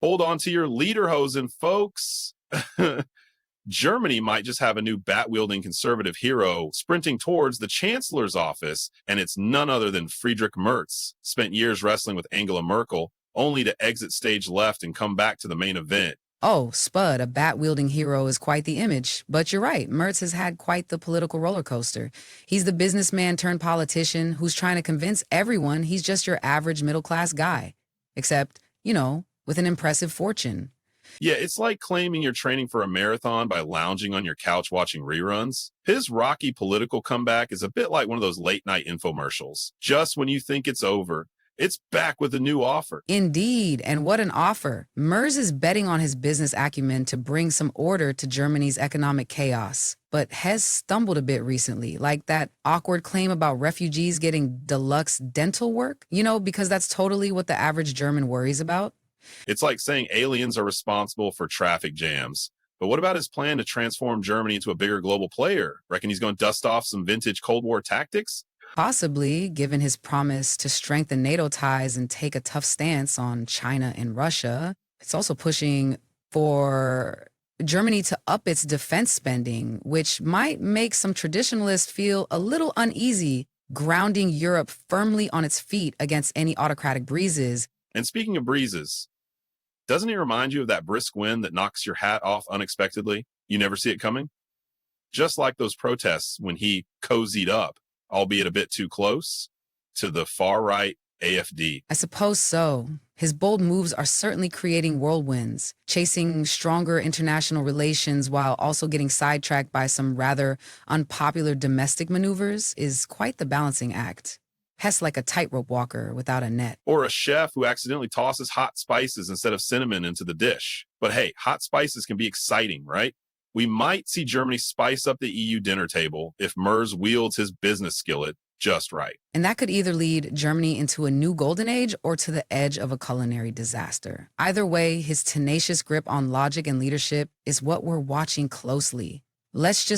Hold on to your lederhosen, folks. Germany might just have a new bat-wielding conservative hero sprinting towards the Chancellor's office, and it's none other than Friedrich Merz, spent years wrestling with Angela Merkel, only to exit stage left and come back to the main event. Oh, Spud, a bat-wielding hero is quite the image. But you're right, Mertz has had quite the political roller coaster. He's the businessman turned politician who's trying to convince everyone he's just your average middle-class guy. Except, with an impressive fortune. Yeah, it's like claiming you're training for a marathon by lounging on your couch watching reruns. His rocky political comeback is a bit like one of those late-night infomercials. Just when you think it's over, it's back with a new offer. Indeed, and what an offer. Merz is betting on his business acumen to bring some order to Germany's economic chaos, but has stumbled a bit recently, like that awkward claim about refugees getting deluxe dental work, because that's totally what the average German worries about. It's like saying aliens are responsible for traffic jams. But what about his plan to transform Germany into a bigger global player? Reckon he's going to dust off some vintage Cold War tactics? Possibly, given his promise to strengthen NATO ties and take a tough stance on China and Russia. It's also pushing for Germany to up its defense spending, which might make some traditionalists feel a little uneasy, grounding Europe firmly on its feet against any autocratic breezes. And speaking of breezes, doesn't he remind you of that brisk wind that knocks your hat off unexpectedly? You never see it coming? Just like those protests when he cozied up, albeit a bit too close, to the far-right AfD. I suppose so. His bold moves are certainly creating whirlwinds, chasing stronger international relations while also getting sidetracked by some rather unpopular domestic maneuvers is quite the balancing act. Hess like a tightrope walker without a net. Or a chef who accidentally tosses hot spices instead of cinnamon into the dish. But hey, hot spices can be exciting, right? We might see Germany spice up the EU dinner table if Merz wields his business skillet just right. And that could either lead Germany into a new golden age or to the edge of a culinary disaster. Either way, his tenacious grip on logic and leadership is what we're watching closely. Let's just